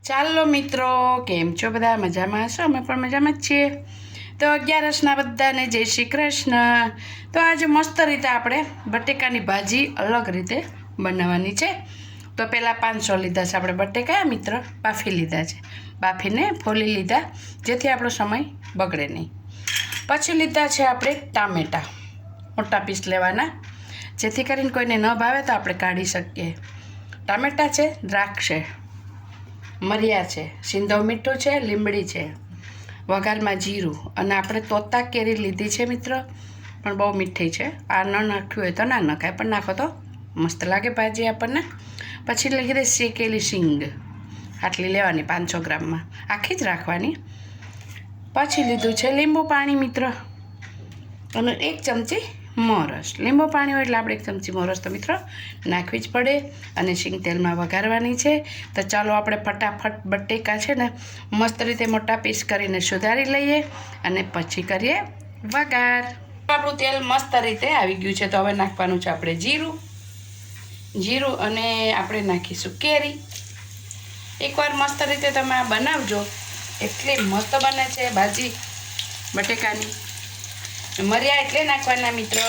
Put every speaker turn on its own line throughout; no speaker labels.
ચાલો મિત્રો, કેમ છો બધા? મજામાં હશો? અમે પણ મજામાં જ છીએ. તો 11ના બધાને જય શ્રી કૃષ્ણ. તો આજે મસ્ત રીતે આપણે બટેકાની ભાજી અલગ રીતે બનાવવાની છે. તો પહેલાં 500 લીધા છે આપણે બટેકા મિત્ર, બાફી લીધા છે. બાફીને ફોલી લીધા જેથી આપણો સમય બગડે નહીં. પછી લીધા છે આપણે ટામેટાં, મોટા પીસ લેવાના જેથી કરીને કોઈને ન ભાવે તો આપણે કાઢી શકીએ. ટામેટાં છે, દ્રાક્ષ છે, મરિયા છે, સિંધવ મીઠું છે, લીમડી છે, વઘારમાં જીરું, અને આપણે તોતા કેરી લીધી છે મિત્ર, પણ બહુ મીઠી છે. આ ન નાખ્યું હોય તો ના નખાય, પણ નાખો તો મસ્ત લાગે ભાજી આપણને. પછી લીધી શેકેલી શીંગ, આટલી લેવાની 500 ગ્રામમાં, આખી જ રાખવાની. પછી લીધું છે લીંબુ પાણી મિત્ર, અને 1 ચમચી મોરસ. લીંબુ પાણી હોય એટલે આપણે 1 ચમચી મોરસ તો મિત્રો નાખવી જ પડે. અને શીંગ તેલમાં વઘારવાની છે. તો ચાલો આપણે ફટાફટ બટેકા છે ને મસ્ત રીતે મોટા પીસ કરીને સુધારી લઈએ અને પછી કરીએ વઘાર. આપણું તેલ મસ્ત રીતે આવી ગયું છે. તો હવે નાખવાનું છે આપણે જીરું અને આપણે નાખીશું કેરી. એકવાર મસ્ત રીતે તમે આ બનાવજો, એટલી મસ્ત બને છે ભાજી બટેકાની. મરિયા એટલે નાખવાના મિત્રો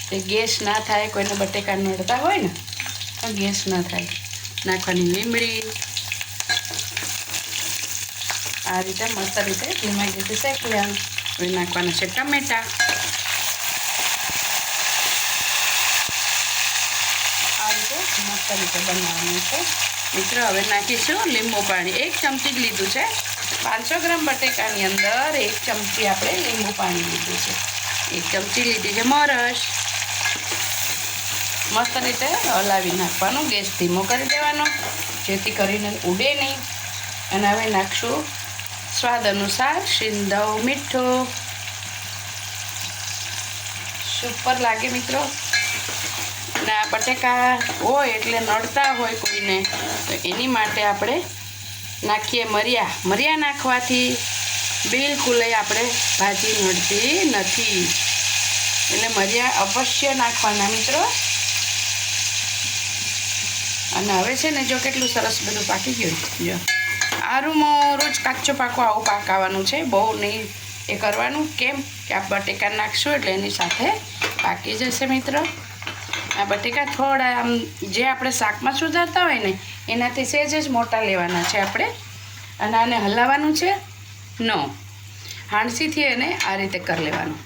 કે ગેસ ના થાય, કોઈને બટેકા નડતા હોય ને તો ગેસ ના થાય. નાખવાની લીમડી, આ રીતે મસ્ત રીતે ધીમા ગેસે શેકી લેવાનું. હવે નાખવાના છે ટમેટા, આ રીતે મસ્ત રીતે બનાવવાનું છે મિત્રો. હવે નાખીશું લીંબુ પાણી. 1 ચમચી જ લીધું છે. 500 ગ્રામ બટેકાની અંદર 1 ચમચી આપણે લીંબુ પાણી લીધું છે. 1 ચમચી લીધી છે મોરસ. મસ્ત રીતે હલાવી નાખવાનું. ગેસ ધીમો કરી દેવાનો જેથી કરીને ઉડે નહીં. અને હવે નાખશું સ્વાદ અનુસાર સિંધવ મીઠું. સુપર લાગે મિત્રો. અને આ બટેકા હોય એટલે નડતા હોય કોઈને, તો એની માટે આપણે નાખીએ મરિયા નાખવાથી બિલકુલ આપણે ભાજી નડતી નથી. એટલે મરિયા અવશ્ય નાખવાના મિત્રો. અને હવે છે ને જો કેટલું સરસ બધું પાકી ગયું. જો આરું રોજ કાચો પાકો આવું પાકાવાનું છે, બહુ નહીં એ કરવાનું. કેમ કે આ બટેકા નાખશું એટલે એની સાથે પાકી જશે મિત્રો. આ બટેકા થોડા આમ જે આપણે શાકમાં સુધારતા હોય ને એનાથી સહેજ જ મોટા લેવાના છે આપણે. અને આને હલાવવાનું છે હાંડસીથી એને આ રીતે કરી લેવાનું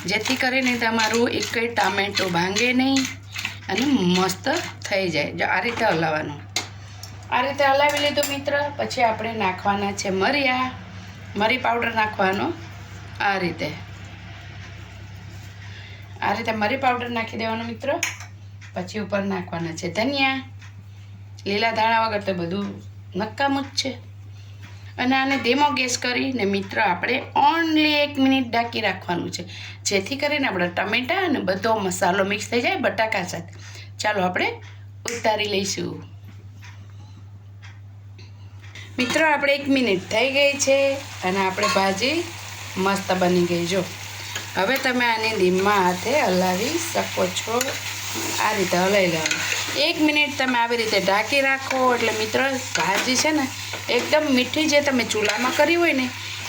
જેથી કરીને તમારું એકય ટામેટું ભાંગે નહીં અને મસ્ત થઈ જાય. જો આ રીતે હલાવવાનું. આ રીતે હલાવી લીધું મિત્ર. પછી આપણે નાખવાના છે મરી પાવડર નાખવાનો. આ રીતે મરી પાવડર નાખી દેવાનો મિત્રો. પછી ઉપર નાખવાના છે ધનિયા. લીલા ધાણા વગર તો બધું નકામું જ છે. અને આને ધીમો ગેસ કરીને મિત્ર આપણે ઓનલી 1 મિનિટ ઢાંકી રાખવાનું છે, જેથી કરીને આપણા ટમેટા અને બધો મસાલો મિક્સ થઈ જાય બટાકા સાથે. ચાલો આપણે ઉતારી લઈશું મિત્રો. આપણે 1 મિનિટ થઈ ગઈ છે અને આપણે ભાજી મસ્ત બની ગઈ. જો હવે તમે આને ધીમા હાથે હલાવી શકો છો. આ રીતે હલાવી લેવાનું. 1 મિનિટ તમે આવી રીતે ઢાંકી રાખો એટલે મિત્રો ભાજી છે ને એકદમ મીઠી, જે તમે ચૂલામાં કરી હોય ને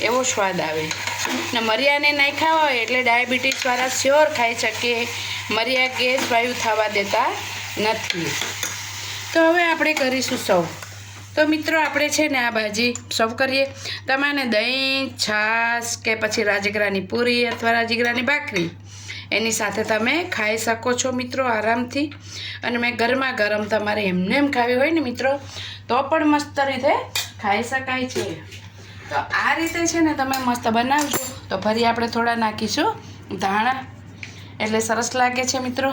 એવો સ્વાદ આવે. ને મરિયાને નાખ્યા હોય એટલે ડાયાબિટીસવાળા શ્યોર ખાઈ શકે. મરિયા ગેસ વાયુ થવા દેતા નથી. તો હવે આપણે કરીશું સર્વ. તો મિત્રો આપણે છે ને આ ભાજી સર્વ કરીએ. તમારે દહીં, છાશ કે પછી રાજગરાની પૂરી અથવા રાજગરાની ભાખરી એની સાથે તમે ખાઈ શકો છો મિત્રો આરામથી. અને મેં ગરમા ગરમ તમારે એમને એમ ખાવી હોય ને મિત્રો તો પણ મસ્ત રીતે ખાઈ શકાય છે. તો આ રીતે છે ને તમે મસ્ત બનાવજો. તો ફરી આપણે થોડા નાખીશું ધાણા, એટલે સરસ લાગે છે મિત્રો.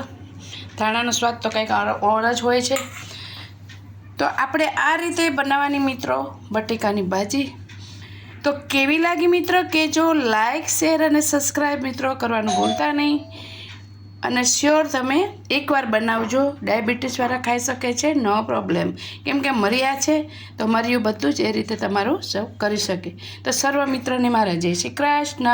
ધાણાનો સ્વાદ તો કંઈક ઓર જ હોય છે. તો આપણે આ રીતે બનાવવાની મિત્રો બટેકાની ભાજી. તો કેવી લાગી મિત્રો કહેજો. લાઈક, શેર અને સબસ્ક્રાઈબ મિત્રો કરવાનું ભૂલતા નહીં. અને શ્યોર તમે એકવાર બનાવજો. ડાયાબિટીસવાળા ખાઈ શકે છે, નો પ્રોબ્લેમ. કેમ કે મરિયા છે તો મરિયું બધું જ એ રીતે તમારું સર્વ કરી શકે. તો સર્વ મિત્રોને મારા જય શ્રી કૃષ્ણ.